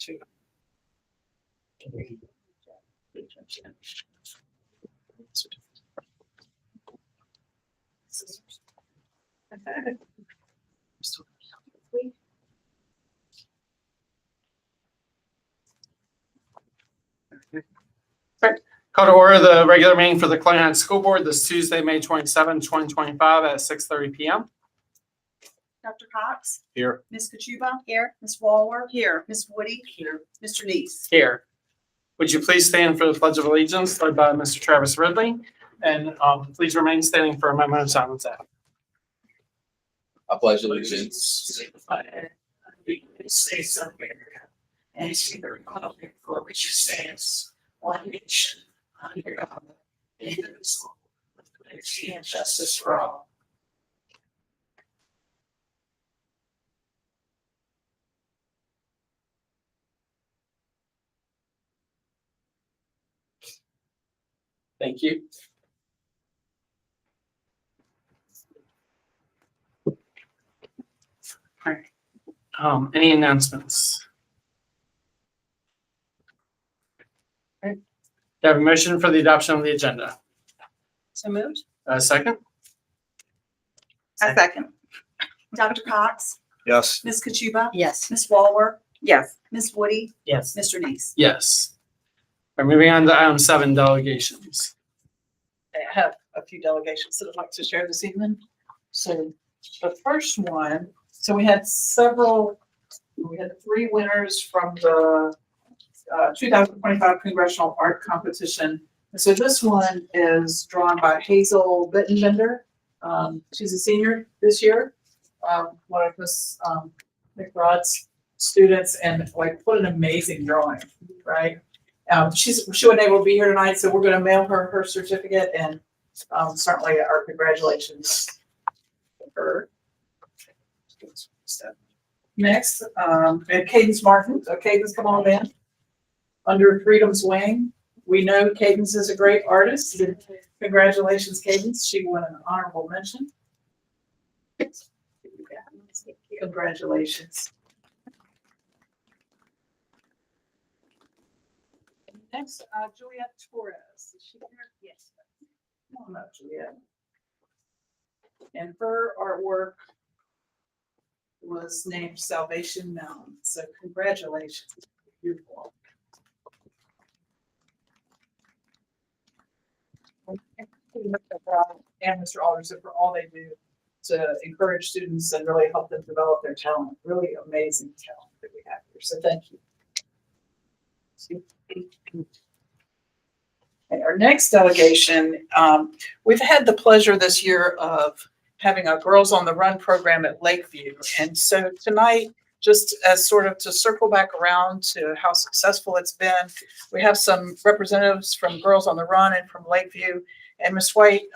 Call to order the regular meeting for the Clay Heights School Board this Tuesday, May 27, 2025 at 6:30 p.m. Dr. Cox? Here. Ms. Kachuba? Here. Ms. Walwer? Here. Ms. Woody? Here. Mr. Neese? Here. Would you please stand for the Pledge of Allegiance led by Mr. Travis Ridley? And please remain standing for a moment of silence after. I pledge allegiance to the flag of the United States of America and to the republic for which it stands, one nation, under God, indivisible, with liberty and justice for all. Thank you. All right. Any announcements? All right. Do you have a motion for the adoption of the agenda? So moved. Second? I second. Dr. Cox? yes. Ms. Kachuba? Yes. Ms. Walwer? Yes. Ms. Woody? Yes. Mr. Neese? Yes. All right, moving on to item 7, delegations. I have a few delegations that I'd like to share this evening. So the first one, so we had 3 winners from the 2025 Congressional Art Competition. And so this one is drawn by Hazel Bittenbender. She's a senior this year, one of Miss McBride's students, and like, what an amazing drawing, right? She wasn't able to be here tonight, so we're going to mail her certificate, and certainly our congratulations to her. Next, we have Cadence Martin. So Cadence, come on in. Under Freedom's Wing, we know Cadence is a great artist. Congratulations, Cadence. She won an honorable mention. Congratulations. Next, Juliet Torres. Is she here? Yes. Come on up, Juliet. And her artwork was named Salvation Mountain. So congratulations. Beautiful. And Mr. Alderson for all they do to encourage students and really help them develop their talent. Really amazing talent that we have here. So thank you. And our next delegation, we've had the pleasure this year of having a Girls on the Run program at Lakeview. And so tonight, just as sort of to circle back around to how successful it's been, we have some representatives from Girls on the Run and from Lakeview. And Ms. White,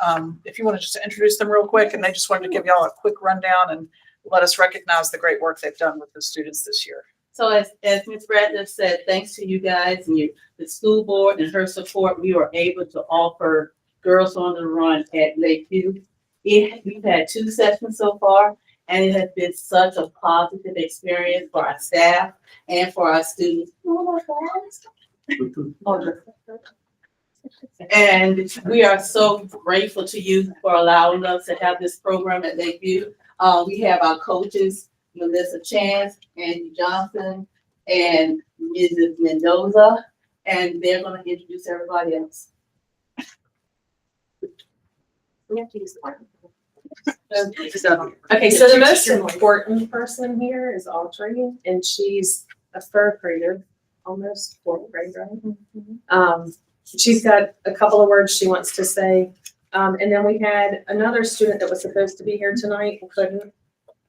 if you want to just introduce them real quick, and they just wanted to give y'all a quick rundown and let us recognize the great work they've done with the students this year. So as Ms. Ratliff said, thanks to you guys and the school board and her support, we were able to offer Girls on the Run at Lakeview. We've had 2 sessions so far, and it has been such a positive experience for our staff and for our students. And we are so grateful to you for allowing us to have this program at Lakeview. We have our coaches, Melissa Chance, Andy Johnson, and Mrs. Mendoza, and they're going to introduce everybody else. Okay, so the most important person here is Audrey, and she's a 3rd grader, almost 4th grade, right? She's got a couple of words she wants to say. And then we had another student that was supposed to be here tonight and couldn't.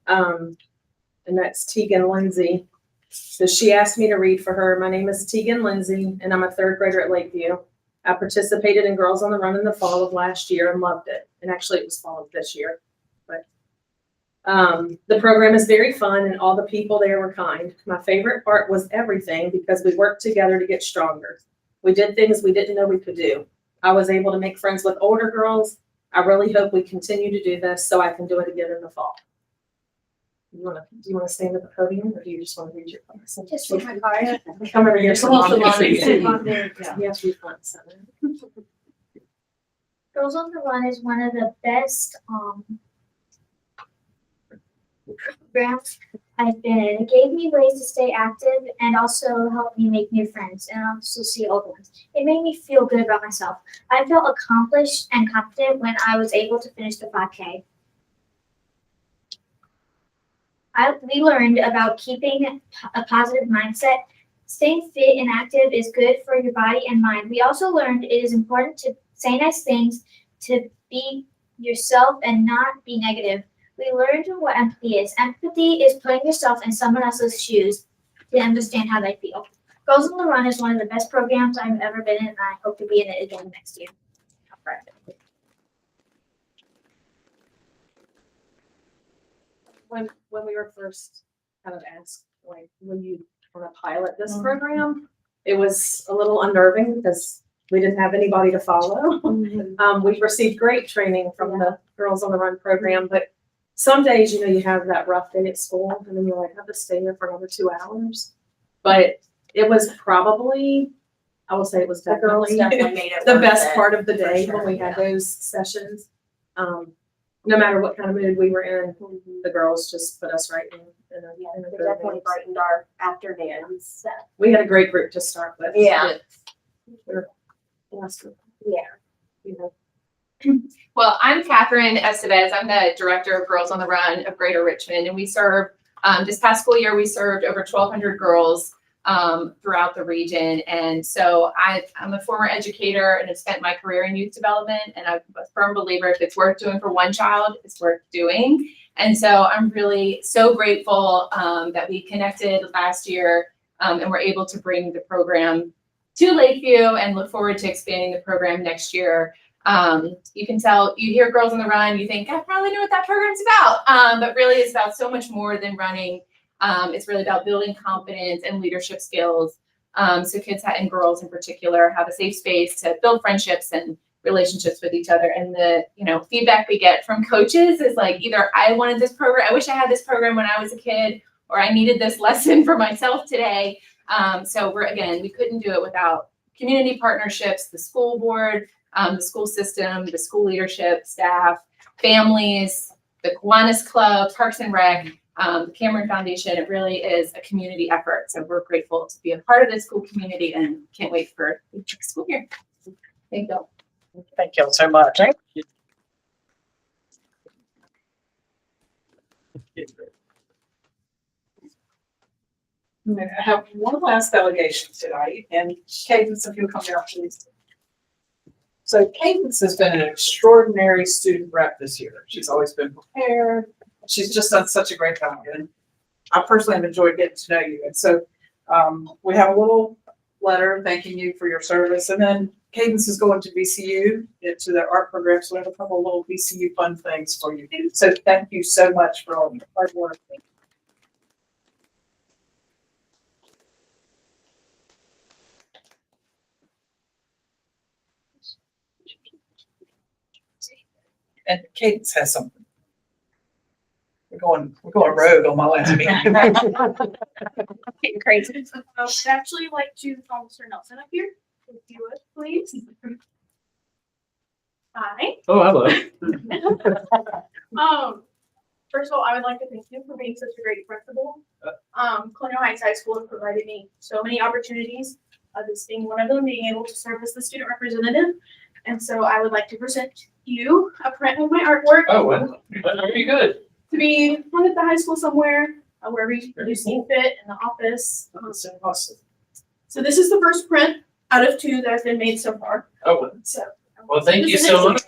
And that's Tegan Lindsay. So she asked me to read for her. My name is Tegan Lindsay, and I'm a 3rd grader at Lakeview. I participated in Girls on the Run in the fall of last year and loved it. And actually it was fall of this year. But the program is very fun and all the people there were kind. My favorite part was everything because we worked together to get stronger. We did things we didn't know we could do. I was able to make friends with older girls. I really hope we continue to do this so I can do it again in the fall. Do you wanna stand at the podium or do you just wanna read your class? Just read my card. Come over here so mom can see Sit you. on there. You have to be front and center. Girls on the Run is one of the best programs I've been in. It gave me ways to stay active and also helped me make new friends and also see old ones. It made me feel good about myself. I felt accomplished and confident when I was able to finish the 5K. We learned about keeping a positive mindset. Staying fit and active is good for your body and mind. We also learned it is important to say nice things, to be yourself and not be negative. We learned what empathy is. Empathy is putting yourself in someone else's shoes to understand how they feel. Girls on the Run is one of the best programs I've ever been in, and I hope to be in it again next year. When we were first kind of asked, like, will you want to pilot this program? It was a little unnerving because we didn't have anybody to follow. We've received great training from the Girls on the Run program, but some days, you know, you have that rough day at school and then you're like, I have to stay there for another 2 hours. But it was probably, I will say it was definitely the best part of the day when we had those sessions. No matter what kind of mood we were in, the girls just put us right in a They good definitely mood. brightened our afternoons. So, We had a great group to start with. Yeah. We're blessed with, yeah. you know. Well, I'm Catherine Estevez. I'm the director of Girls on the Run of Greater Richmond, and we serve, this past school year, we served over 1,200 girls throughout the region. And so I'm a former educator and have spent my career in youth development, and I'm a firm believer if it's worth doing for one child, it's worth doing. And so I'm really so grateful that we connected last year and we're able to bring the program to Lakeview and look forward to expanding the program next year. You can tell, you hear Girls on the Run, you think, I probably know what that program's about. But really it's about so much more than running. It's really about building confidence and leadership skills. So kids and girls in particular have a safe space to build friendships and relationships with each other. And the, feedback we get from coaches is like, either I wanted this program, I wish I had this program when I was a kid, or I needed this lesson for myself today. So we couldn't do it without community partnerships, the school board, the school system, the school leadership, staff, families, the Kiwanis Club, Parks and Rec, the Cameron Foundation. It really is a community effort. So we're grateful to be a part of this school community and can't wait for the next school year. Thank you. Thank you so much. I have one last delegation tonight, and Cadence, if you'll come down, please. So Cadence has been an extraordinary student rep this year. She's always been prepared. She's just done such a great job, and I personally have enjoyed getting to know you. And so we have a little letter thanking you for your service, and then Cadence is going to VCU into the art program, so we have a couple of little VCU fun things for you. So thank you so much for all your hard work. And Cadence has something. We're going rogue on my last meeting. Getting crazy. I would actually like to call Mr. Nelson up here, if you would, please. Hi. Oh, hello. First of all, I would like to thank you for being such a great principal. Colonial Heights High School has provided me so many opportunities, this being one of them, being able to serve as the student representative. And so I would like to present you a print of my artwork. Oh, well, very good. To be hung at the high school somewhere, wherever you see fit, in the office. So awesome. So this is the first print out of 2 that have been made so far. Oh, So. well, thank this you is so it. much.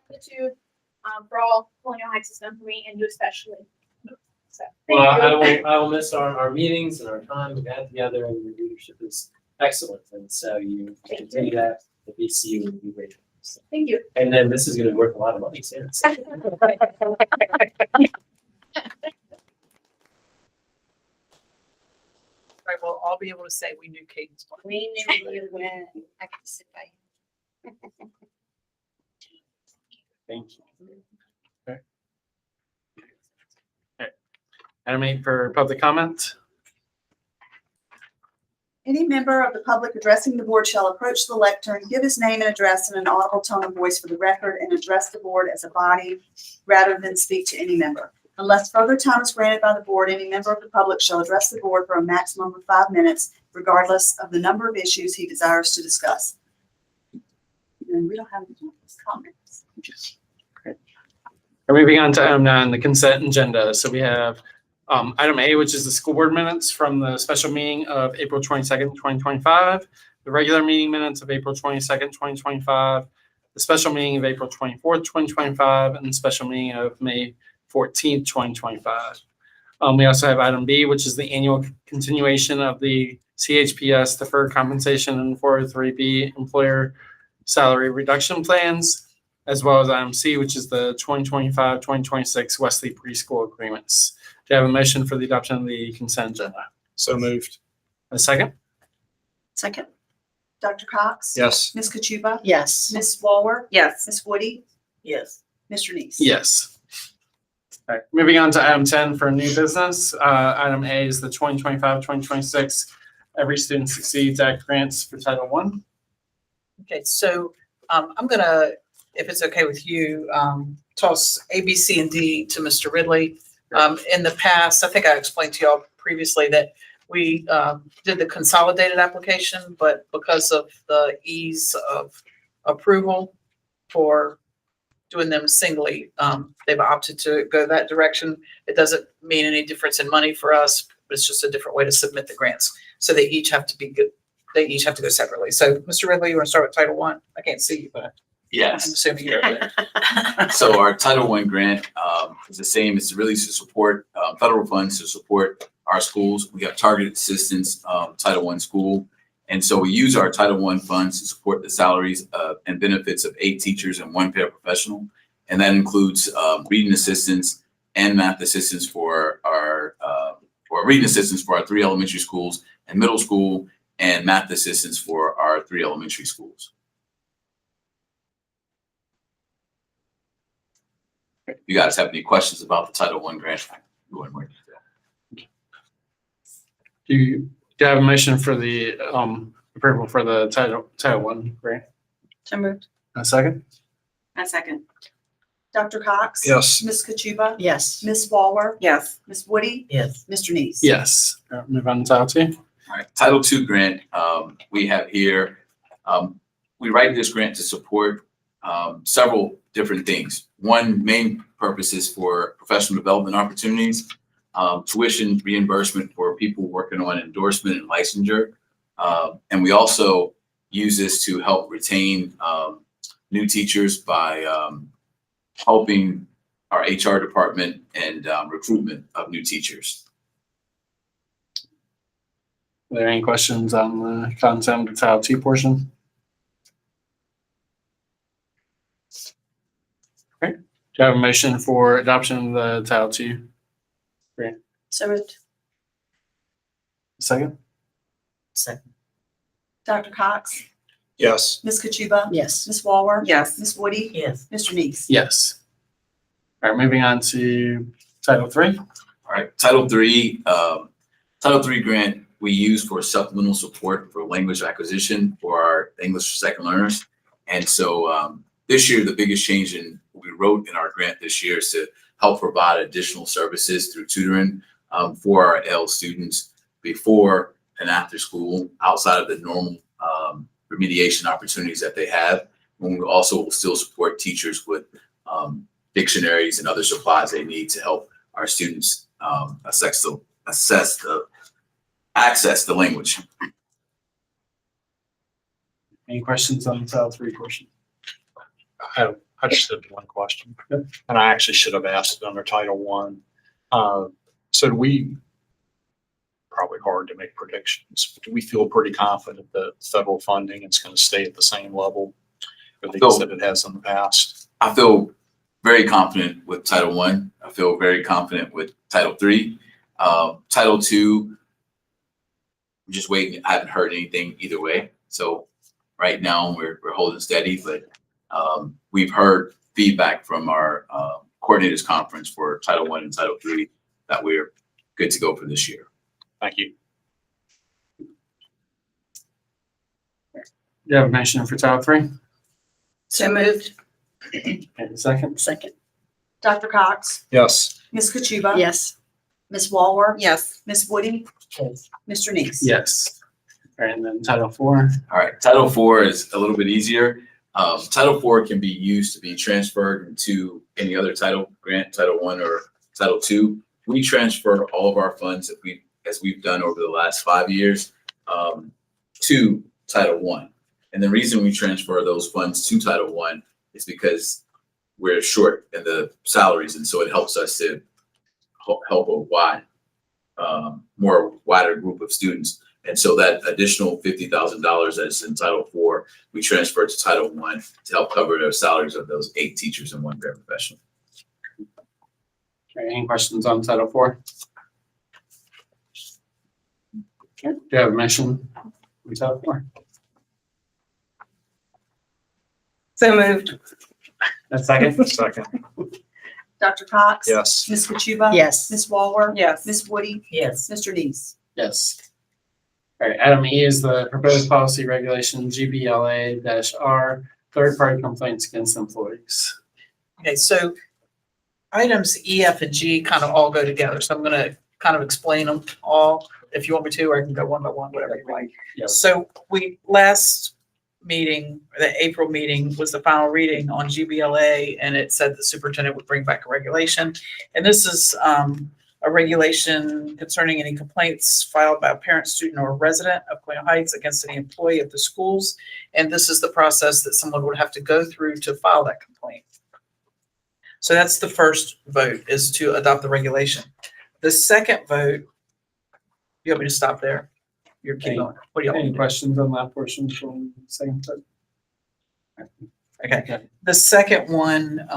Gratitude, for all Colonial Heights has done for me, and you especially. So, Well, thank you. I will miss our meetings and our time we've had together, and your leadership is excellent. And so you continue that, the VCU will be great. So, Thank you. and then this is going to be worth a lot of money soon. So. Right, well, I'll be able to say we knew Cadence. We knew you when I could sit by you. Thank you. Okay. Okay. Item 8 for public comment. Any member of the public addressing the board shall approach the lectern, give his name and address in an audible tone of voice for the record, and address the board as a body rather than speak to any member. Unless further time is granted by the board, any member of the public shall address the board for a maximum of 5 minutes, regardless of the number of issues he desires to discuss. And we don't have any comments. We're moving on to item 9, the consent agenda. So we have item A, which is the school board minutes from the special meeting of April 22nd, 2025, the regular meeting minutes of April 22nd, 2025, the special meeting of April 24th, 2025, and the special meeting of May 14th, 2025. We also have item B, which is the annual continuation of the CHPS deferred compensation and 403B employer salary reduction plans, as well as item C, which is the 2025-2026 Wesley preschool agreements. Do you have a motion for the adoption of the consent agenda? So moved. A second? Second. Dr. Cox? Yes. Ms. Kachuba? Yes. Ms. Walworth? Yes. Ms. Woody? Yes. Mr. Neese? Yes. All right, moving on to item 10 for new business. Item A is the 2025-2026 Every Student Succeeds Act grants for Title I. Okay, so I'm gonna, if it's okay with you, toss A, B, C, and D to Mr. Ridley. In the past, I think I explained to y'all previously that we did the consolidated application, but because of the ease of approval for doing them singly, they've opted to go that direction. It doesn't mean any difference in money for us, but it's just a different way to submit the grants. So they each have to be good. They each have to go separately. So Mr. Ridley, you want to start with Title I? I can't see you, but I'm Yes. assuming you're. So our Title I grant is the same. It's really to support federal funds to support our schools. We have targeted assistance Title I school. And so we use our Title I funds to support the salaries and benefits of 8 teachers and 1 paraprofessional. And that includes reading assistance and math assistance for our reading assistance for our 3 elementary schools and middle school, and math assistance for our 3 elementary schools. If you guys have any questions about the Title I grant, I can go in more detail. Do you have a motion for the approval for the Title I grant? So moved. A second? A second. Dr. Cox? Yes. Ms. Kachuba? Yes. Ms. Walworth? Yes. Ms. Woody? Yes. Mr. Neese? Yes. All right, move on to Title II. All right, Title II grant, we have here, we write this grant to support several different things. One main purpose is for professional development opportunities, tuition reimbursement for people working on endorsement and licensure. And we also use this to help retain new teachers by helping our HR department and recruitment of new teachers. Are there any questions on the content of the Title II portion? Okay. Do you have a motion for adoption of the Title II grant? So moved. Second? Second. Dr. Cox? Yes. Ms. Kachuba? Yes. Ms. Walworth? Yes. Ms. Woody? Yes. Mr. Neese? Yes. All right, moving on to Title III. All right, Title III grant we use for supplemental support for language acquisition for our English for second learners. And so this year, the biggest change in what we wrote in our grant this year is to help provide additional services through tutoring for our L students before and after school, outside of the normal remediation opportunities that they have. And we also will still support teachers with dictionaries and other supplies they need to help our students access the language. Any questions on the Title III portion? I just had one question, and I actually should have asked it under Title I. So do we, probably hard to make predictions, do we feel pretty confident that federal funding is going to stay at the same level at least that it has in the past? I feel very confident with Title I. I feel very confident with Title III. Title II, I'm just waiting. I haven't heard anything either way. So right now we're holding steady, but we've heard feedback from our coordinators conference for Title I and Title III that we're good to go for this year. Thank you. Do you have a motion for Title III? So moved. And a second? Second. Dr. Cox? Yes. Ms. Kachuba? Yes. Ms. Walworth? Yes. Ms. Woody? Mr. Neese? Yes. All right, and then Title IV. All right, Title IV is a little bit easier. Title IV can be used to be transferred into any other title grant, Title I or Title II. We transfer all of our funds as we've done over the last 5 years to Title I. And the reason we transfer those funds to Title I is because we're short in the salaries, and so it helps us to help a wider group of students. And so that additional $50,000 that's in Title IV, we transfer to Title I to help cover the salaries of those 8 teachers and 1 paraprofessional. Okay, any questions on Title IV? Okay, do you have a motion on Title IV? So moved. A second? Second. Dr. Cox? Yes. Ms. Kachuba? Yes. Ms. Walworth? Yes. Ms. Woody? Yes. Mr. Neese? Yes. All right, item E is the proposed policy regulation GBLA-R, third-party complaints against employees. Okay, so items E, F, and G kind of all go together. So I'm gonna kind of explain them all. If you want me to, or I can go one by one, whatever you like. Yeah. So last meeting, the April meeting was the final reading on GBLA, and it said the superintendent would bring back a regulation. And this is a regulation concerning any complaints filed by a parent, student, or resident of Colonial Heights against any employee of the schools. And this is the process that someone would have to go through to file that complaint. So that's the first vote, is to adopt the regulation. The second vote, you want me to stop there? You're keeping going. What do y'all want Any me to do? questions on that portion from the second vote? Okay. The second one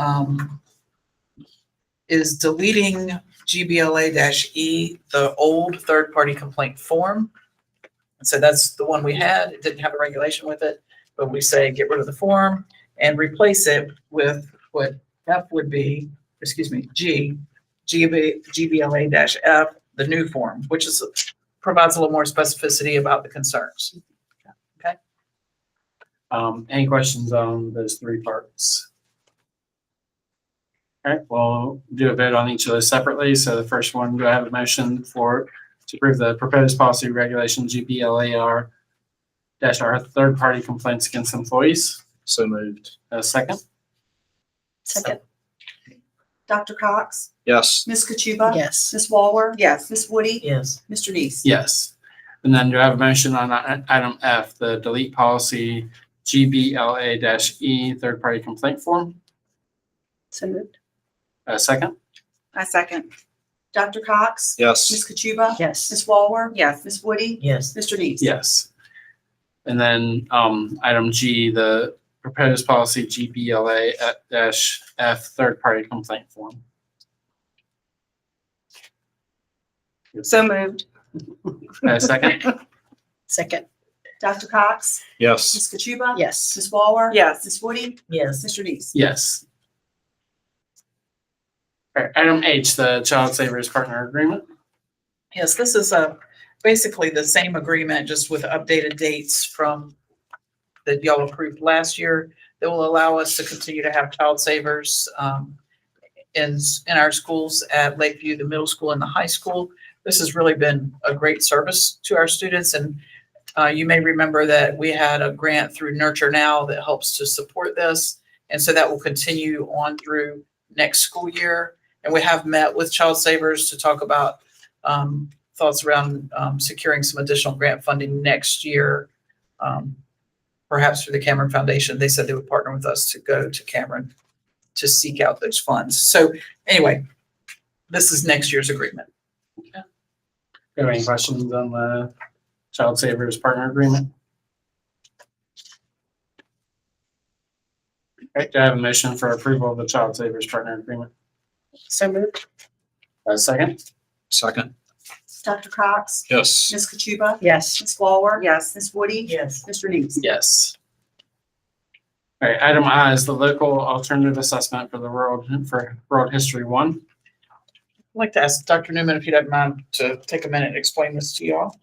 is deleting GBLA-E, the old third-party complaint form. And so that's the one we had. It didn't have a regulation with it, but we say get rid of the form and replace it with what F would be, GBLA-F, the new form, which provides a little more specificity about the concerns. Any questions on those 3 parts? All right, we'll do a vote on each of those separately. So the first one, do I have a motion to approve the proposed policy regulation GBLA-R third-party complaints against employees? So moved. A second? Second. Dr. Cox? Yes. Ms. Kachuba? Yes. Ms. Walworth? Yes. Ms. Woody? Yes. Mr. Neese? Yes. And then do I have a motion on item F, the delete policy GBLA-E third-party complaint form? So moved. A second? I second. Dr. Cox? Yes. Ms. Kachuba? Yes. Ms. Walworth? Yes. Ms. Woody? Yes. Mr. Neese? Yes. And then item G, the proposed policy GBLA-F third-party complaint form. So moved. A second? Second. Dr. Cox? Yes. Ms. Kachuba? Yes. Ms. Walworth? Yes. Ms. Woody? Yes. Mr. Neese? Yes. All right, item H, the Child Savers Partner Agreement. Yes, this is basically the same agreement, just with updated dates from that y'all approved last year that will allow us to continue to have child savers in our schools at Lakeview, the middle school and the high school. This has really been a great service to our students. And you may remember that we had a grant through Nurture Now that helps to support this. And so that will continue on through next school year. And we have met with child savers to talk about thoughts around securing some additional grant funding next year, perhaps through the Cameron Foundation. They said they would partner with us to go to Cameron to seek out those funds. So anyway, this is next year's agreement. Do you have any questions on the Child Savers Partner Agreement? All right, do I have a motion for approval of the Child Savers Partner Agreement? So moved. A second? Second. Dr. Cox? Yes. Ms. Kachuba? Yes. Ms. Walworth? Yes. Ms. Woody? Yes. Mr. Neese? Yes. All right, item I is the local alternative assessment for World History 1. I'd like to ask Dr. Newman, if you don't mind, to take a minute and explain this to y'all.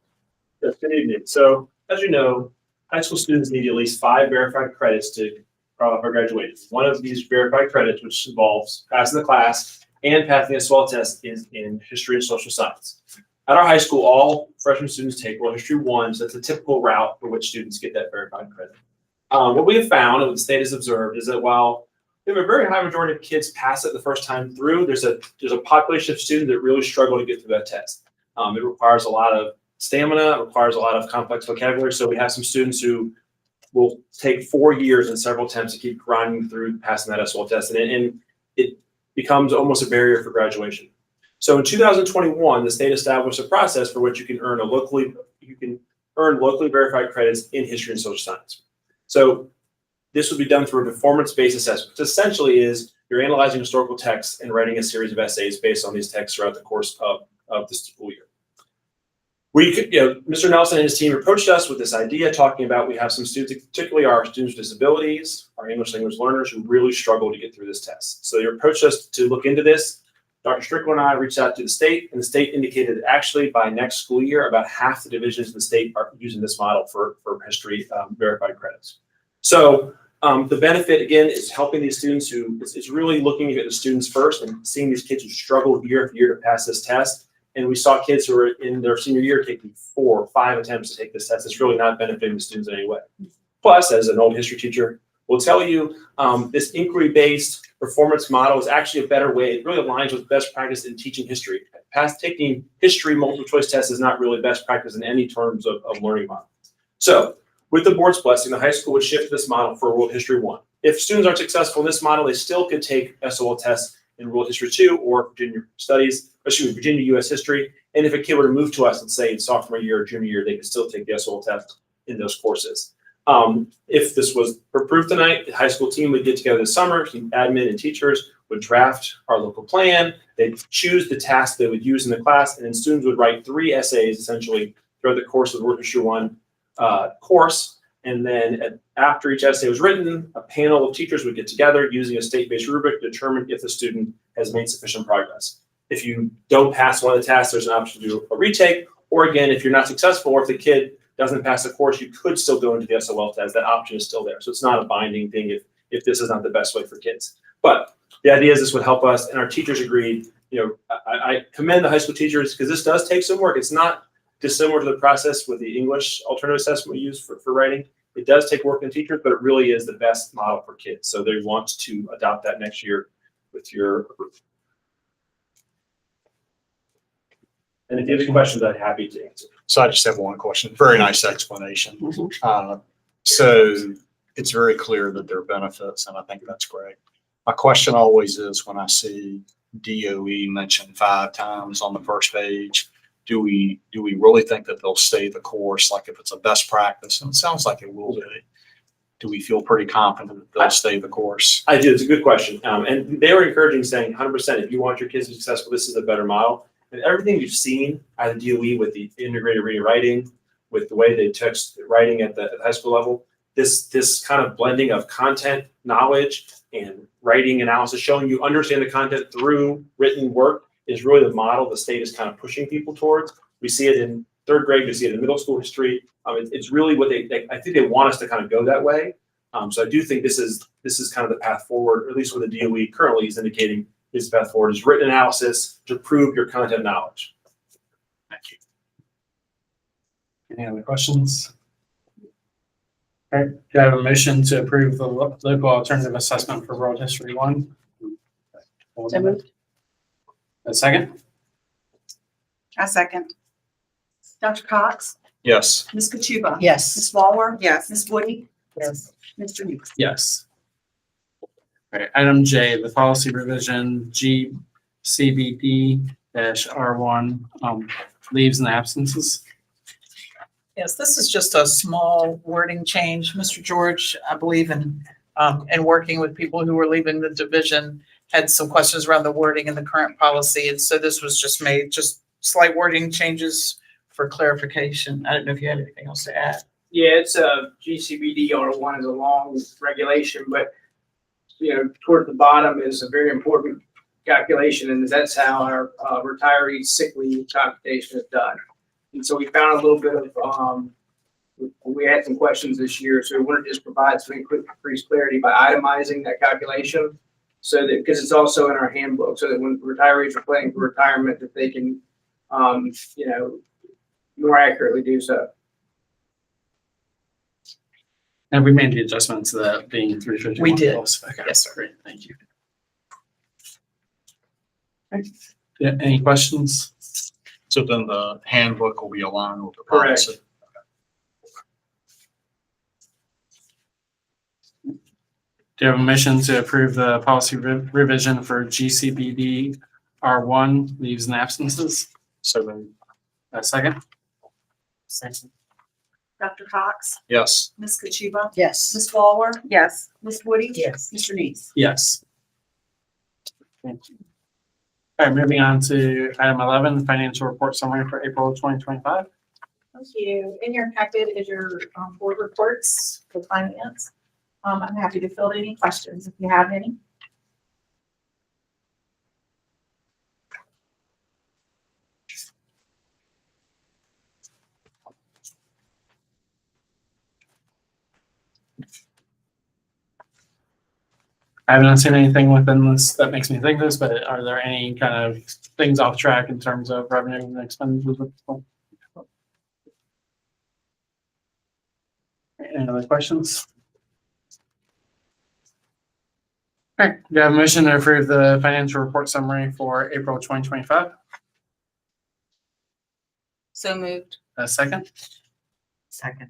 Yes, good evening. So as you know, high school students need at least 5 verified credits to qualify for graduation. One of these verified credits, which involves passing the class and passing a SWOT test, is in history and social science. At our high school, all freshman students take World History 1, so that's a typical route for which students get that verified credit. What we have found, and what the state has observed, is that while we have a very high majority of kids pass it the first time through, there's a population of students that really struggle to get through that test. It requires a lot of stamina, it requires a lot of complex vocabulary. So we have some students who will take 4 years and several attempts to keep grinding through passing that SWOT test, and it becomes almost a barrier for graduation. So in 2021, the state established a process for which you can earn locally verified credits in history and social science. So this would be done through a performance-based assessment, which essentially is you're analyzing historical texts and writing a series of essays based on these texts throughout the course of the school year. Mr. Nelson and his team approached us with this idea, talking about we have some students, particularly our students with disabilities, our English language learners, who really struggle to get through this test. So they approached us to look into this. Dr. Strickland and I reached out to the state, and the state indicated that actually by next school year, about half the divisions in the state are using this model for history verified credits. So the benefit, again, is helping these students who, it's really looking at the students first and seeing these kids who struggle year after year to pass this test. And we saw kids who are in their senior year taking 4 or 5 attempts to take this test. It's really not benefiting the students in any way. Plus, as an old history teacher will tell you, this inquiry-based performance model is actually a better way. It really aligns with best practice in teaching history. Taking history multiple choice tests is not really best practice in any terms of learning model. So with the board's blessing, the high school would shift this model for World History 1. If students aren't successful in this model, they still could take SOL tests in World History 2 or Virginia U.S. History. And if a kid were to move to us, let's say in sophomore year or junior year, they could still take the SOL test in those courses. If this was approved tonight, the high school team would get together this summer, admin and teachers would draft our local plan, they'd choose the task they would use in the class, and then students would write 3 essays essentially throughout the course of the World History 1 course. And then after each essay was written, a panel of teachers would get together using a state-based rubric to determine if the student has made sufficient progress. If you don't pass one of the tasks, there's an option to do a retake, or again, if you're not successful, or if the kid doesn't pass the course, you could still go into the SOL test. That option is still there. So it's not a binding thing if this is not the best way for kids. But the idea is this would help us, and our teachers agreed. I commend the high school teachers because this does take some work. It's not dissimilar to the process with the English alternative assessment we use for writing. It does take work in teachers, but it really is the best model for kids. So they want to adopt that next year with your approval. And if you have any questions, I'm happy to answer. So I just have one question. Very nice explanation. So it's very clear that there are benefits, and I think that's great. My question always is when I see DOE mentioned 5 times on the first page, do we really think that they'll stay the course? Like if it's a best practice, and it sounds like it will be, do we feel pretty confident that they'll stay the course? I do. It's a good question. And they were encouraging, saying 100%, if you want your kids to be successful, this is a better model. And everything you've seen at the DOE with the integrated reading writing, with the way they text writing at the high school level, this kind of blending of content, knowledge, and writing analysis, showing you understand the content through written work, is really the model the state is kind of pushing people towards. We see it in 3rd grade, we see it in middle school history. It's really what I think they want us to kind of go that way. So I do think this is kind of the path forward, or at least what the DOE currently is indicating is the path forward, is written analysis to prove your content knowledge. Thank you. Any other questions? Okay, do I have a motion to approve the local alternative assessment for World History 1? So moved. A second? I second. Dr. Cox? Yes. Ms. Kachuba? Yes. Ms. Walworth? Yes. Ms. Woody? Yes. Mr. Newsom? Yes. All right, item J, the policy revision GCBD-R1, leaves and absences. Yes, this is just a small wording change. Mr. George, I believe in working with people who were leaving the division, had some questions around the wording in the current policy. And so this was just made, just slight wording changes for clarification. I don't know if you had anything else to add. Yeah, it's a GCBDR1 is a long regulation, but toward the bottom is a very important calculation, and that's how our retiree sick leave computation is done. And so we found a little bit of we had some questions this year, so we wanted to just provide some increased clarity by itemizing that calculation, so that because it's also in our handbook, so that when retirees are planning for retirement, that they can more accurately do so. And we made the adjustment to that being 351. We did. Okay, Yes, sir. great, thank you. Okay. Yeah, any questions? So then the handbook will be aligned with the Correct. policy. Do you have a motion to approve the policy revision for GCBD R1 leaves and absences? So then, A second? Second. Dr. Cox? yes. Ms. Kachuba? Yes. Ms. Walwer? Yes. Ms. Woody? Yes. Mr. Neese? Yes. Thank you. All right, moving on to item 11, financial report summary for April 2025. Thank you. In your packet is your board reports for finance. I'm happy to field any questions if you have any. I haven't seen anything within this that makes me think this, but are there any kind of things off track in terms of revenue and expenditures at this point? Any other questions? All right, do you have a motion to approve the financial report summary for April 2025? So moved. A second? Second.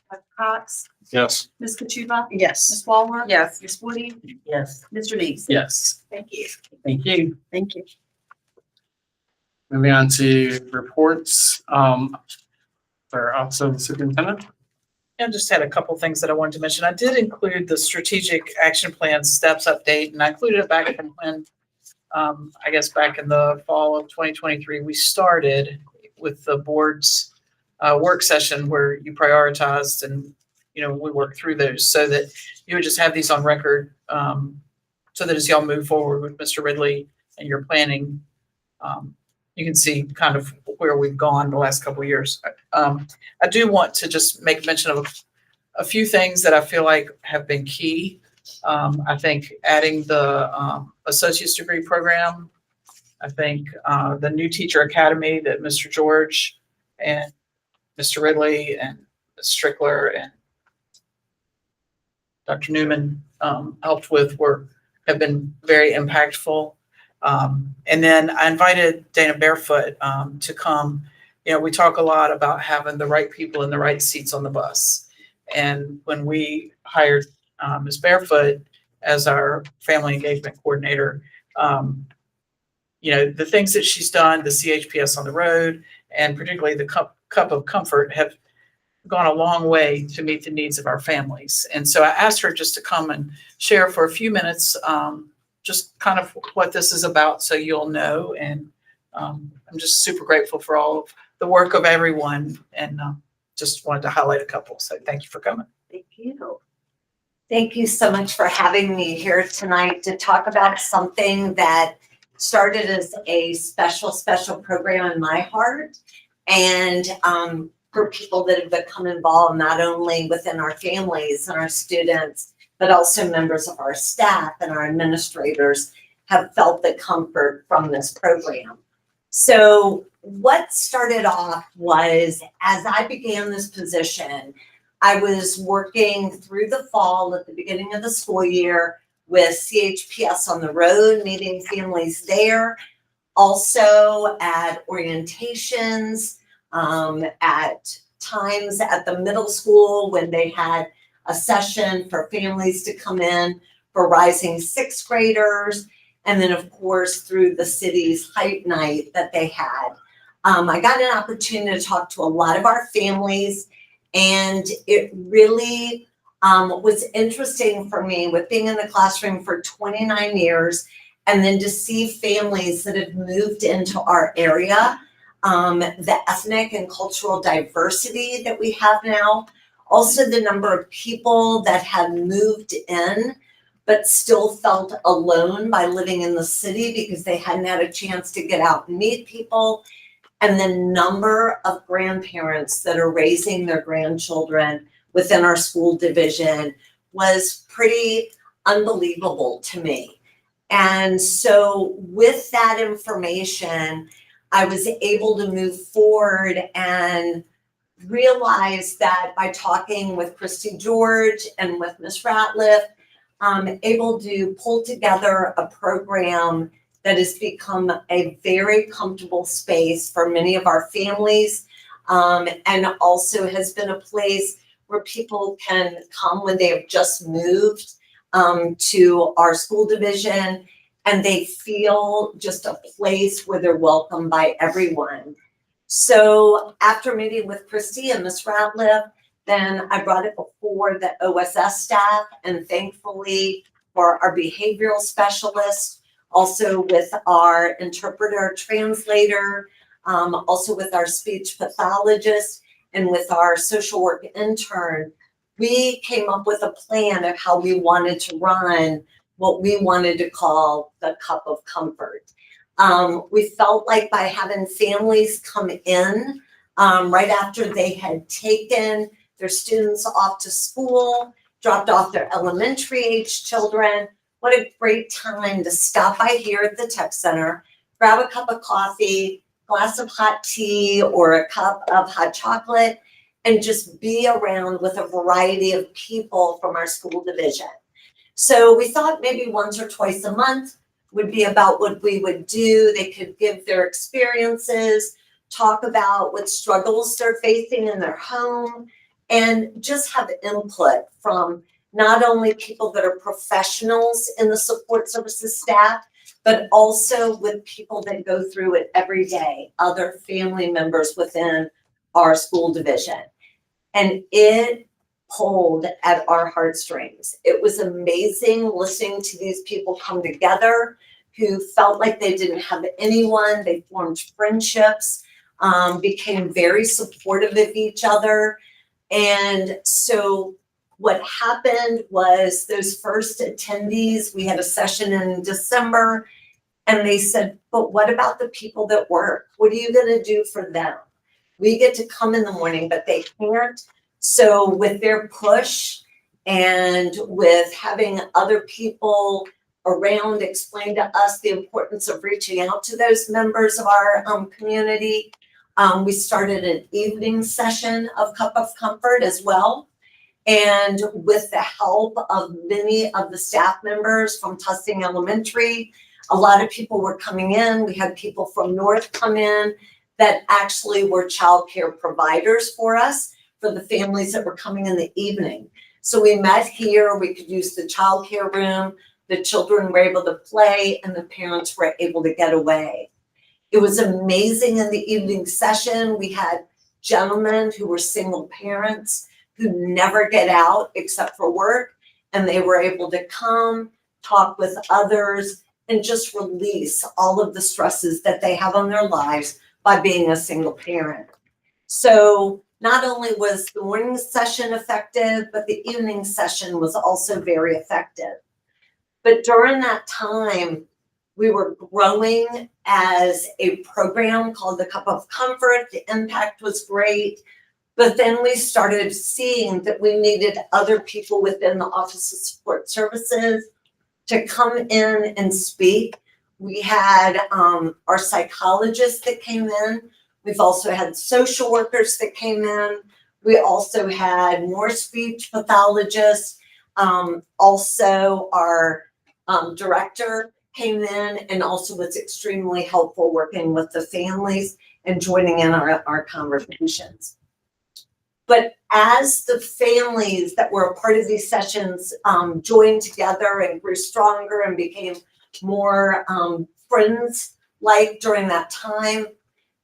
Dr. Cox? Yes. Ms. Kachuba? Yes. Ms. Walwer? Yes. Ms. Woody? Yes. Mr. Neese? Yes. Thank you. Thank you. Thank you. Moving on to reports for Office of the Superintendent. I just had a couple things that I wanted to mention. I did include the strategic action plan steps update, and I included it back from when, I guess back in the fall of 2023, we started with the board's work session where you prioritized and, we worked through those so that you would just have these on record, so that as y'all move forward with Mr. Ridley and your planning, you can see kind of where we've gone the last couple of years. I do want to just make mention of a few things that I feel like have been key. I think adding the associate's degree program. I think the new teacher academy that Mr. George and Mr. Ridley and Ms. Strickler and Dr. Newman helped with have been very impactful. And then I invited Dana Barefoot to come. We talk a lot about having the right people in the right seats on the bus. And when we hired Ms. Barefoot as our family engagement coordinator, the things that she's done, the CHPS on the road, and particularly the cup of comfort have gone a long way to meet the needs of our families. And so I asked her just to come and share for a few minutes, just kind of what this is about, so you'll know. And I'm just super grateful for all of the work of everyone, and just wanted to highlight a couple. So thank you for coming. Thank you. Thank you so much for having me here tonight to talk about something that started as a special program in my heart, and for people that have become involved not only within our families and our students, but also members of our staff and our administrators have felt the comfort from this program. So what started off was, as I began this position, I was working through the fall at the beginning of the school year with CHPS on the road, meeting families there, also at orientations, at times at the middle school when they had a session for families to come in for rising sixth graders, and then of course through the city's Hype Night that they had. I got an opportunity to talk to a lot of our families, and it really was interesting for me with being in the classroom for 29 years, and then to see families that have moved into our area, the ethnic and cultural diversity that we have now Also, the number of people that have moved in but still felt alone by living in the city because they hadn't had a chance to get out and meet people. And the number of grandparents that are raising their grandchildren within our school division was pretty unbelievable to me. And so with that information, I was able to move forward and realize that by talking with Christy George and with Ms. Ratliff, I'm able to pull together a program that has become a very comfortable space for many of our families, and also has been a place where people can come when they have just moved to our school division, and they feel just a place where they're welcomed by everyone. So after meeting with Christy and Ms. Ratliff, then I brought it before the OSS staff, and thankfully for our behavioral specialists, also with our interpreter translator, also with our speech pathologist, and with our social work intern, we came up with a plan of how we wanted to run what we wanted to call the Cup of Comfort. We felt like by having families come in right after they had taken their students off to school, dropped off their elementary age children, what a great time to stop by here at the tech center, grab a cup of coffee, glass of hot tea, or a cup of hot chocolate, and just be around with a variety of people from our school division. So we thought maybe once or twice a month would be about what we would do. They could give their experiences, talk about what struggles they're facing in their home, and just have input from not only people that are professionals in the support services staff, but also with people that go through it every day, other family members within our school division. And it pulled at our heartstrings. It was amazing listening to these people come together who felt like they didn't have anyone. They formed friendships, became very supportive of each other. And so what happened was those first attendees, we had a session in December, and they said, but what about the people that work? What are you gonna do for them? We get to come in the morning, but they can't. So with their push and with having other people around explain to us the importance of reaching out to those members of our community, we started an evening session of Cup of Comfort as well. And with the help of many of the staff members from Tusting Elementary, a lot of people were coming in. We had people from North come in that actually were childcare providers for us, for the families that were coming in the evening. So we met here, we could use the childcare room, the children were able to play, and the parents were able to get away. It was amazing in the evening session. We had gentlemen who were single parents who never get out except for work, and they were able to come, talk with others, and just release all of the stresses that they have on their lives by being a single parent. So not only was the morning session effective, but the evening session was also very effective. But during that time, we were growing as a program called the Cup of Comfort. The impact was great. But then we started seeing that we needed other people within the Office of Support Services to come in and speak. We had our psychologists that came in. We've also had social workers that came in. We also had more speech pathologists. Also, our director came in and also was extremely helpful working with the families and joining in our conversations. But as the families that were a part of these sessions joined together and grew stronger and became more friends-like during that time,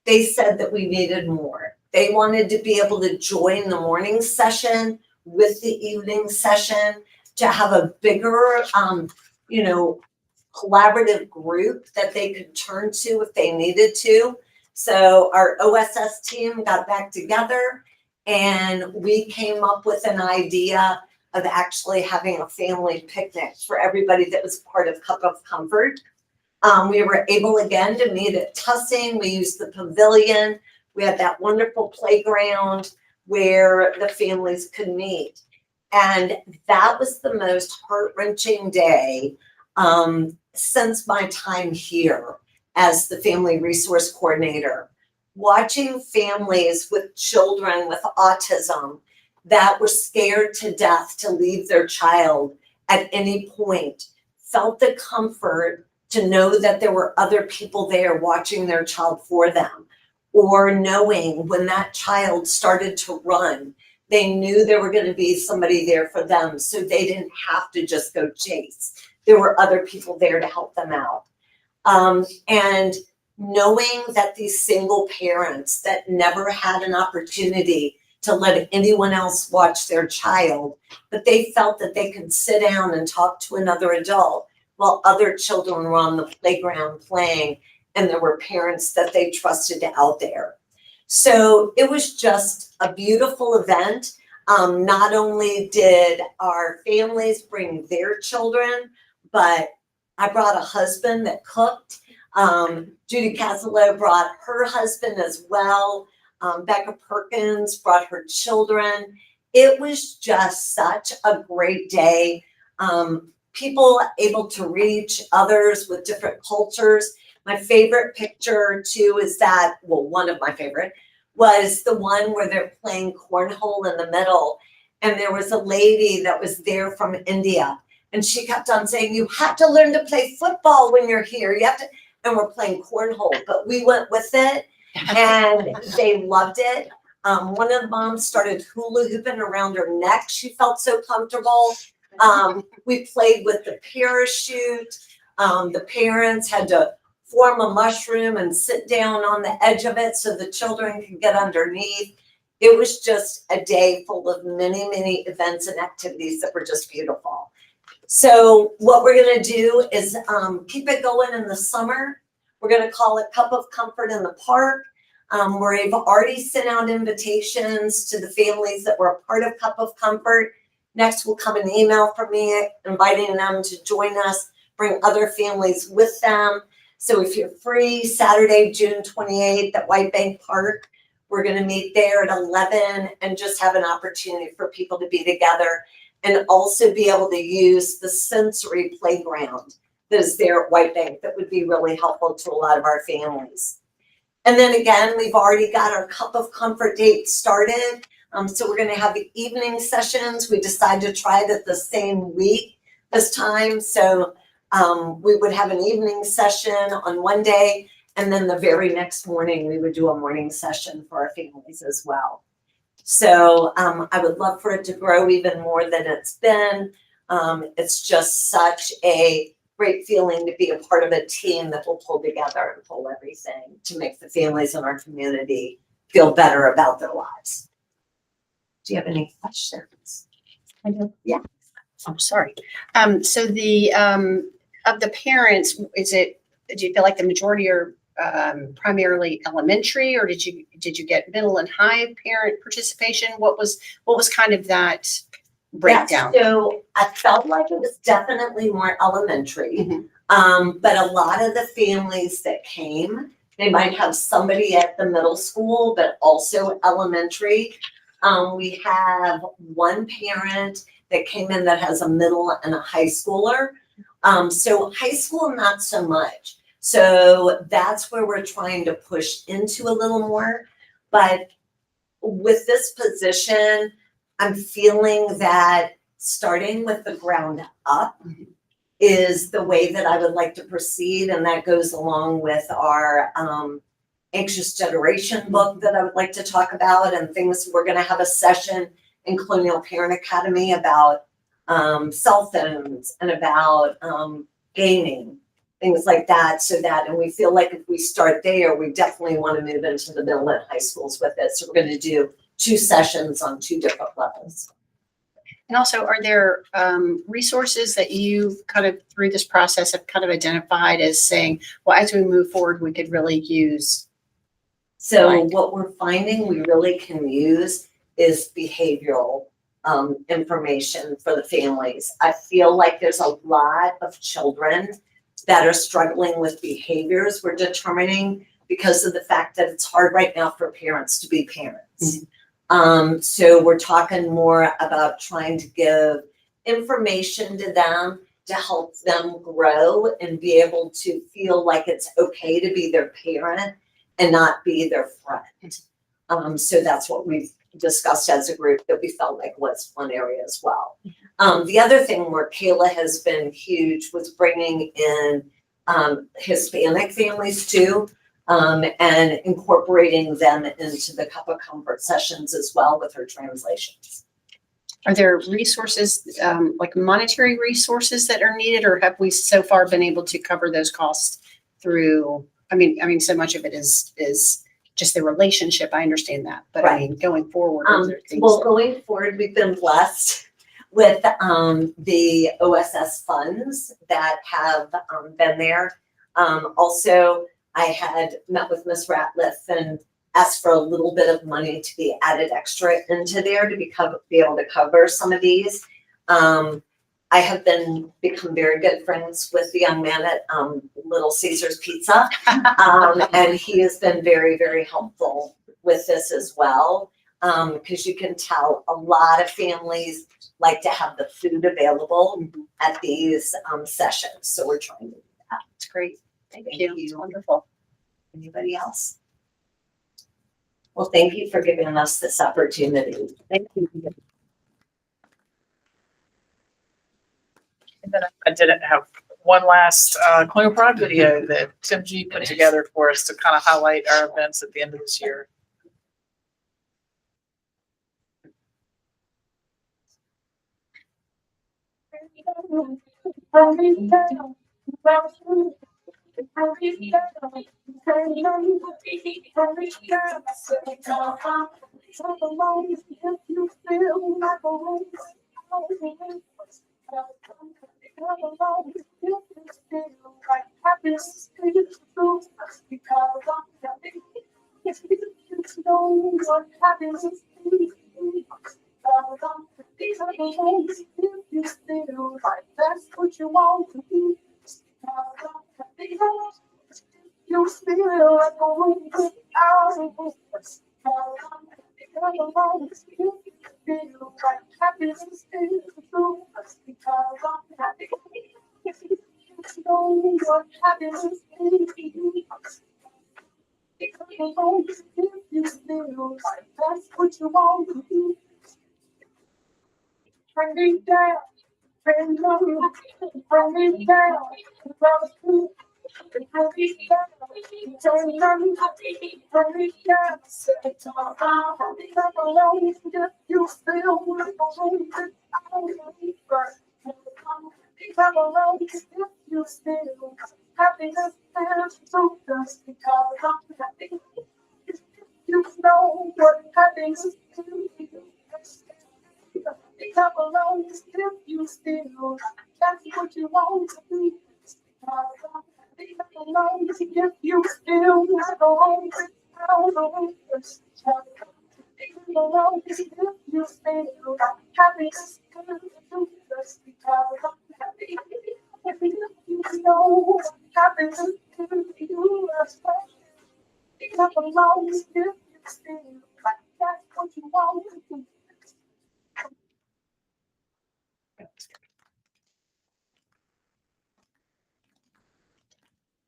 they said that we needed more. They wanted to be able to join the morning session with the evening session to have a bigger, collaborative group that they could turn to if they needed to. So our OSS team got back together And we came up with an idea of actually having a family picnic for everybody that was part of Cup of Comfort. We were able again to meet at Tussing. We used the pavilion. We had that wonderful playground where the families could meet. And that was the most heart-wrenching day since my time here as the family resource coordinator. Watching families with children with autism that were scared to death to leave their child at any point, felt the comfort to know that there were other people there watching their child for them, or knowing when that child started to run, they knew there were going to be somebody there for them, so they didn't have to just go chase. There were other people there to help them out. And knowing that these single parents that never had an opportunity to let anyone else watch their child, but they felt that they could sit down and talk to another adult while other children were on the playground playing, and there were parents that they trusted out there. So it was just a beautiful event. Not only did our families bring their children, but I brought a husband that cooked. Judy Casalo brought her husband as well. Becca Perkins brought her children. It was just such a great day. People able to reach others with different cultures. My favorite picture too is that, well, one of my favorite was the one where they're playing cornhole in the middle. And there was a lady that was there from India. And she kept on saying, you have to learn to play football when you're here. You have to, and we're playing cornhole, but we went with it and they loved it. One of the moms started hula hooping around her neck. She felt so comfortable. We played with the parachute. The parents had to form a mushroom and sit down on the edge of it so the children could get underneath. It was just a day full of many, many events and activities that were just beautiful. So what we're going to do is keep it going in the summer. We're going to call it Cup of Comfort in the Park. We've already sent out invitations to the families that were a part of Cup of Comfort. Next will come an email from me inviting them to join us, bring other families with them. So if you're free, Saturday, June 28th at White Bank Park, we're going to meet there at 11 and just have an opportunity for people to be together and also be able to use the sensory playground that is there at White Bank that would be really helpful to a lot of our families. And then again, we've already got our Cup of Comfort date started. So we're going to have the evening sessions. We decided to try it the same week this time. So we would have an evening session on one day, and then the very next morning we would do a morning session for our families as well. So I would love for it to grow even more than it's been. It's just such a great feeling to be a part of a team that will pull together and pull everything to make the families in our community feel better about their lives. Do you have any questions? I do. Yeah. Oh, sorry. So the of the parents, do you feel like the majority are primarily elementary, or did you get middle and high parent participation? What was kind of that breakdown? Yeah, so I felt like it was definitely more elementary, but a lot of the families that came, they might have somebody at the middle school, but also elementary. We have one parent that came in that has a middle and a high schooler. So high school, not so much. So that's where we're trying to push into a little more. But with this position, I'm feeling that starting with the ground up is the way that I would like to proceed. And that goes along with our Anxious Generation book that I would like to talk about, and things. We're going to have a session in Colonial Parent Academy about cell phones and about gaming, things like that. And we feel like if we start there, we definitely want to move into the middle and high schools with it. So we're going to do 2 sessions on 2 different levels. And also, are there resources that you kind of through this process have kind of identified as saying, well, as we move forward, we could really use? So what we're finding we really can use is behavioral information for the families. I feel like there's a lot of children that are struggling with behaviors we're determining because of the fact that it's hard right now for parents to be parents. So we're talking more about trying to give information to them to help them grow and be able to feel like it's okay to be their parent and not be their friend. So that's what we've discussed as a group that we felt like was one area as well. The other thing where Kayla has been huge was bringing in Hispanic families too, and incorporating them into the Cup of Comfort sessions as well with her translations. Are there resources, like monetary resources that are needed, or have we so far been able to cover those costs through, I mean, so much of it is just the relationship. I understand that, but I mean, going forward, are there things Well, that- going forward, we've been blessed with the OSS funds that have been there. Also, I had met with Ms. Ratliff and asked for a little bit of money to be added extra into there to be able to cover some of these. I have become very good friends with the young man at Little Caesars Pizza. And he has been very, very helpful with this as well. Because you can tell a lot of families like to have the food available at these sessions. So we're trying to do that. It's great. Thank Thank you. you. It's wonderful. Anybody else? Well, thank you for giving us this opportunity. Thank you. And then I did have one last Clinical Pride video that Tim G put together for us to kind of highlight our events at the end of this year.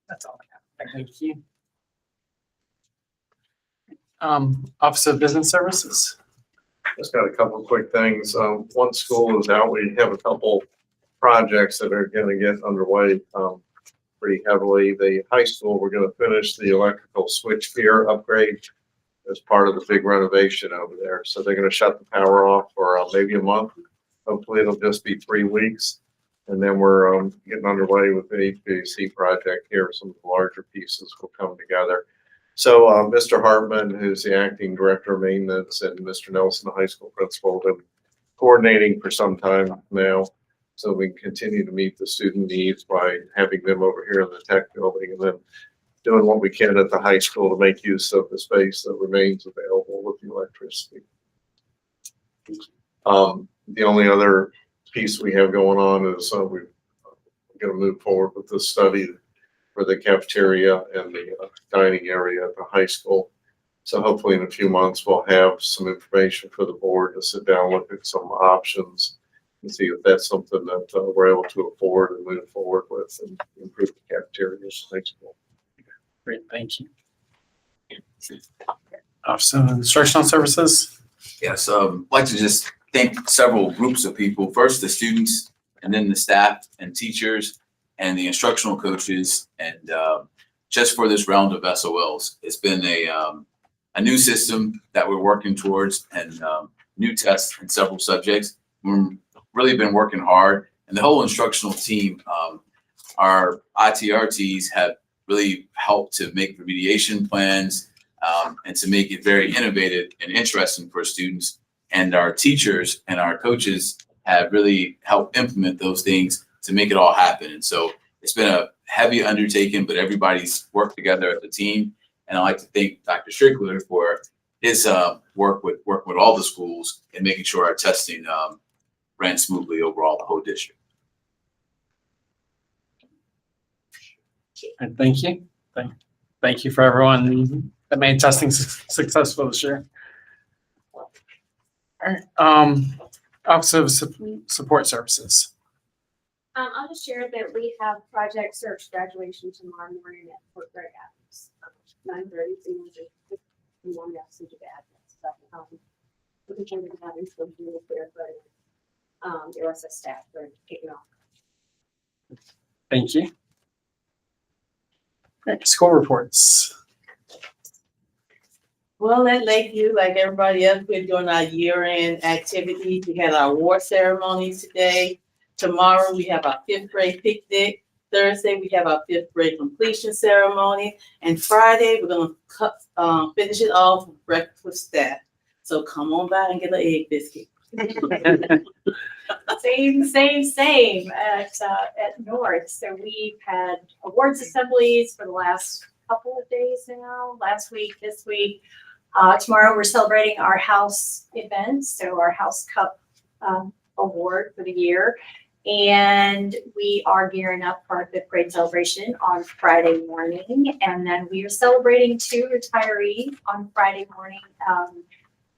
That's all I have. Thank you. Office of Business Services. Just got a couple of quick things. One school is out. We have a couple projects that are going to get underway pretty heavily. The high school, we're going to finish the electrical switch gear upgrade as part of the big renovation over there. So they're going to shut the power off for maybe a month. Hopefully it'll just be 3 weeks. And then we're getting underway with the HVAC project here. Some of the larger pieces will come together. So Mr. Hartman, who's the acting director of maintenance, and Mr. Nelson, the high school principal, have been coordinating for some time now. So we can continue to meet the student needs by having them over here in the tech building and then doing what we can at the high school to make use of the space that remains available with the electricity. The only other piece we have going on is we're going to move forward with this study for the cafeteria and the dining area at the high school. So hopefully in a few months, we'll have some information for the board to sit down, look at some options and see if that's something that we're able to afford and move forward with and improve the cafeterias. Thanks. Great, thank you. Office of Instructional Services. Yes, I'd like to just thank several groups of people. First, the students, and then the staff and teachers and the instructional coaches, and just for this round of SOLs. It's been a new system that we're working towards, and new tests in several subjects. We've really been working hard, and the whole instructional team, our ITRTs have really helped to make remediation plans and to make it very innovative and interesting for students. And our teachers and our coaches have really helped implement those things to make it all happen. And so it's been a heavy undertaking, but everybody's worked together as a team. And I'd like to thank Dr. Strickler for his work with all the schools and making sure our testing ran smoothly overall the whole district. And thank you. Thank you for everyone that made testing successful this year. All right. Office of Support Services. I'll just share that we have Project Search graduation tomorrow morning at Fort Gregg Adams. 9:30, so you want to have such a bad stuff. Looking forward to having some real clear, but the rest of staff are kicking off. Thank you. All right, school reports. Well, at Lakeview, like everybody else, we're doing our year-end activities. We had our award ceremony today. Tomorrow, we have our 5th grade picnic. Thursday, we have our 5th grade completion ceremony. And Friday, we're going to finish it off with breakfast with staff. So come on by and get an egg biscuit. Same at North. So we've had awards assemblies for the last couple of days now, last week, this week. Tomorrow we're celebrating our house event, so our House Cup award for the year. And we are gearing up for our 5th grade celebration on Friday morning. And then we are celebrating 2 retirees on Friday morning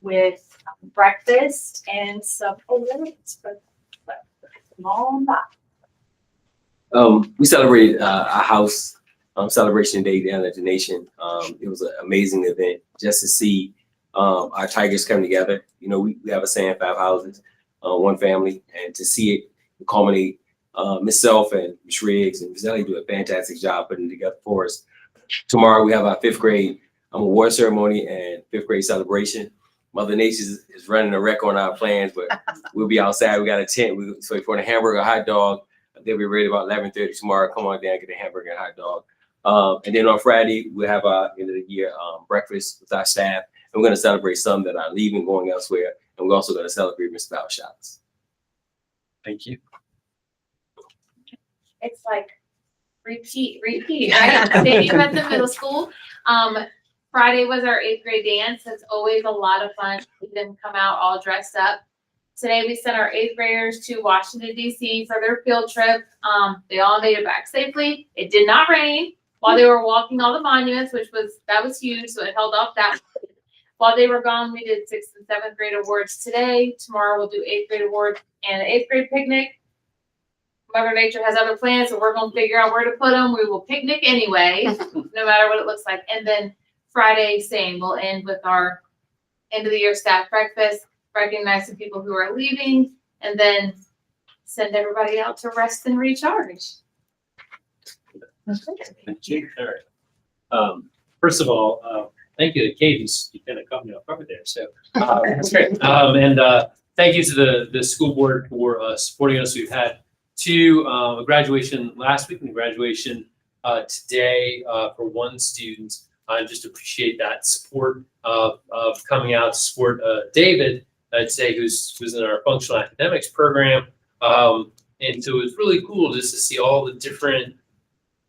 with breakfast and some awards for small box. We celebrated our house celebration day down at the Nation. It was an amazing event just to see our Tigers come together. You know, we have a saying, 5 houses, 1 family, and to see it culminate, myself and Ms. Riggs and Ms. Ellie do a fantastic job putting it together for us. Tomorrow we have our 5th grade award ceremony and 5th grade celebration. Mother Nature is running a wreck on our plans, but we'll be outside. We got a tent. So for the hamburger, hot dog, they'll be ready about 11:30 tomorrow. Come on down, get a hamburger and hot dog. And then on Friday, we'll have our end of the year breakfast with our staff. And we're going to celebrate some that are leaving, going elsewhere. And we're also going to celebrate Ms. Bowshot's. Thank you. It's like repeat, right? Same at the middle school. Friday was our 8th grade dance. It's always a lot of fun. We them come out all dressed up. Today we sent our 8th graders to Washington, D.C. for their field trip. They all made it back safely. It did not rain while they were walking all the monuments, that was huge. So it held off that. While they were gone, we did 6th and 7th grade awards today. Tomorrow we'll do 8th grade awards and an 8th grade picnic. Mother Nature has other plans, so we're going to figure out where to put them. We will picnic anyway, no matter what it looks like. And then Friday, same. We'll end with our end of the year staff breakfast, recognize the people who are leaving, and then send everybody out to rest and recharge. Thank you. All right. First of all, thank you to Cadence. You kind of caught me off guard there. So that's great. And thank you to the school board for supporting us. We've had 2 a graduation last week and a graduation today for 1 student. I just appreciate that support of coming out to support David, I'd say, who's in our functional academics program. And so it was really cool just to see all the different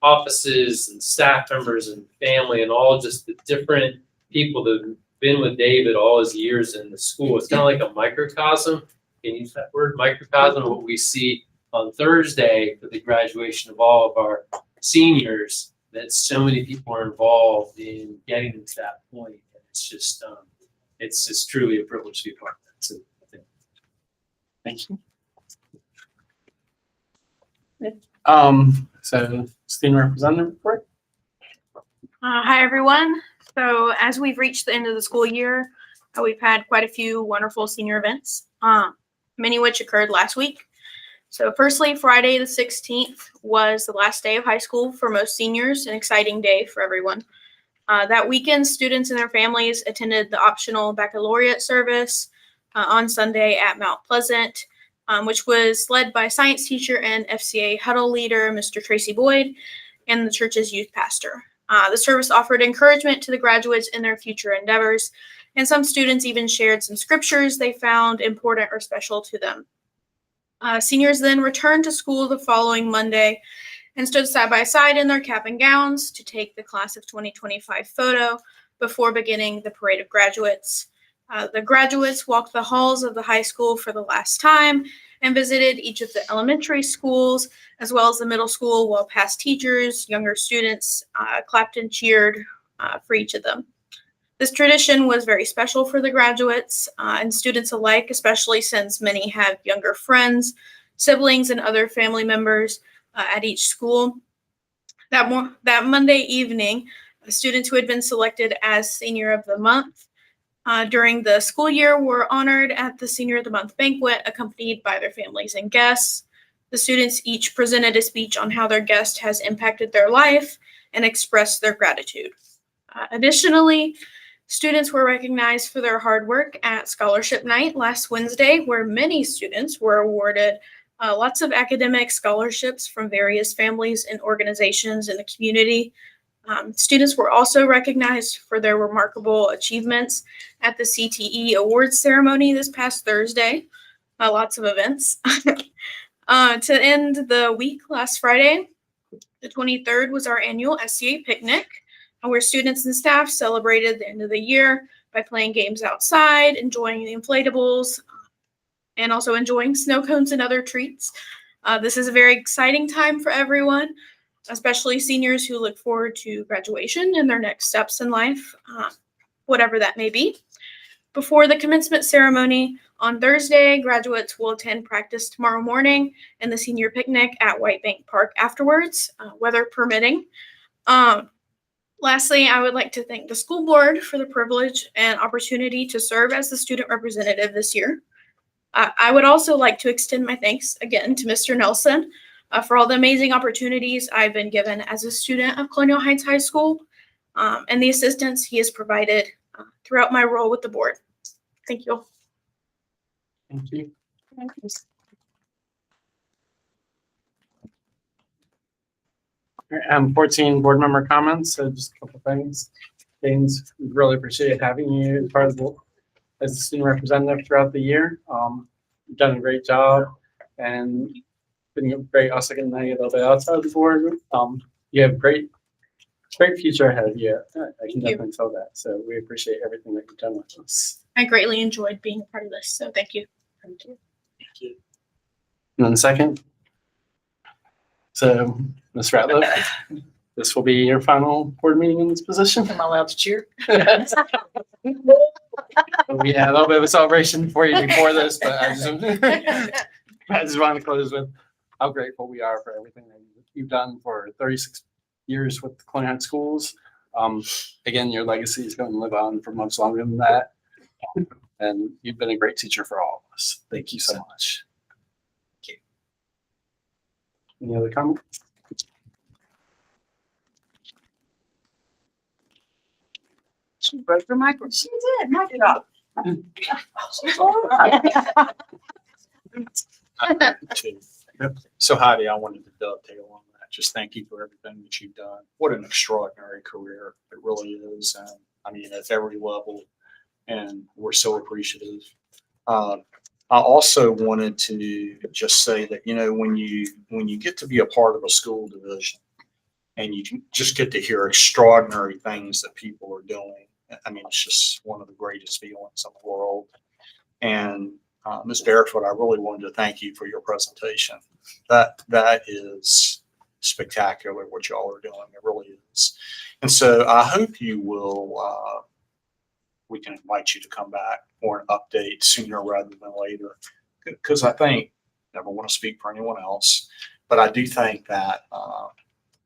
offices and staff members and family and all just the different people, the been with David all his years in the school. It's kind of like a microcosm. Can you use that word? Microcosm of what we see on Thursday for the graduation of all of our seniors, that so many people are involved in getting them to that point. And it's just truly a privilege to be part of that. So, Thank you. So student representative report. Hi, everyone. So as we've reached the end of the school year, we've had quite a few wonderful senior events, many which occurred last week. So firstly, Friday the 16th was the last day of high school for most seniors, an exciting day for everyone. That weekend, students and their families attended the optional baccalaureate service on Sunday at Mount Pleasant, which was led by science teacher and FCA huddle leader, Mr. Tracy Boyd, and the church's youth pastor. The service offered encouragement to the graduates in their future endeavors, and some students even shared some scriptures they found important or special to them. Seniors then returned to school the following Monday and stood side by side in their cap and gowns to take the class of 2025 photo before beginning the parade of graduates. The graduates walked the halls of the high school for the last time and visited each of the elementary schools as well as the middle school, while past teachers, younger students clapped and cheered for each of them. This tradition was very special for the graduates and students alike, especially since many have younger friends, siblings, and other family members at each school. That Monday evening, students who had been selected as Senior of the Month during the school year were honored at the Senior of the Month banquet, accompanied by their families and guests. The students each presented a speech on how their guest has impacted their life and expressed their gratitude. Additionally, students were recognized for their hard work at Scholarship Night last Wednesday, where many students were awarded lots of academic scholarships from various families and organizations in the community. Students were also recognized for their remarkable achievements at the CTE Awards ceremony this past Thursday. Lots of events. To end the week last Friday, the 23rd, was our annual SCA picnic, where students and staff celebrated the end of the year by playing games outside, enjoying the inflatables, and also enjoying snow cones and other treats. This is a very exciting time for everyone, especially seniors who look forward to graduation and their next steps in life, whatever that may be. Before the commencement ceremony on Thursday, graduates will attend practice tomorrow morning and the senior picnic at White Bank Park afterwards, weather permitting. Lastly, I would like to thank the school board for the privilege and opportunity to serve as the student representative this year. I would also like to extend my thanks again to Mr. Nelson for all the amazing opportunities I've been given as a student of Colonial Heights High School and the assistance he has provided throughout my role with the board. Thank you. Thank you. 14 board member comments. So just a couple things. James, we really appreciate having you as part of the as a student representative throughout the year. You've done a great job and been great also getting a little bit outside of the board. You have great future ahead of you. I can definitely tell that. So we appreciate everything that you've done with us. I greatly enjoyed being a part of this, so thank you. Thank you. Thank you. And then second. So, Ms. Ratliff, this will be your final board meeting in this position. Am I allowed to cheer? We had a little bit of a celebration for you before this, but I just want to close with how grateful we are for everything that you've done for 36 years with Colonial Heights Schools. Again, your legacy is going to live on for much longer than that. And you've been a great teacher for all of us. Thank you so much. Thank you. Any other comments? She broke her microphone. She did. Knock it off. So Heidi, I wanted to dovetail on that. Just thank you for everything that you've done. What an extraordinary career it really is. And I mean, at every level, and we're so appreciative. I also wanted to just say that, you know, when you get to be a part of a school division and you just get to hear extraordinary things that people are doing, I mean, it's just one of the greatest feelings in the world. And Ms. Barefoot, I really wanted to thank you for your presentation. That is spectacular what y'all are doing. It really is. And so I hope you will, we can invite you to come back for an update sooner rather than later. Because I think, never want to speak for anyone else, but I do think that,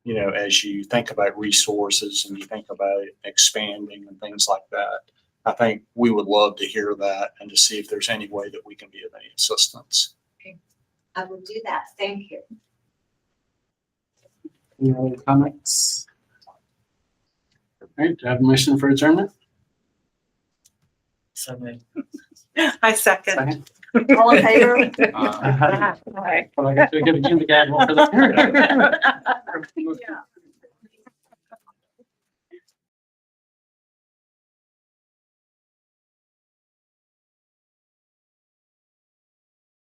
you know, as you think about resources and you think about expanding and things like that, I think we would love to hear that and to see if there's any way that we can be of any assistance. I will do that. Thank you. Any other comments? All right, do I have a motion for adjournment? I second. Second. All in favor? Well, I guess we give Jim the gavel for that. Yeah.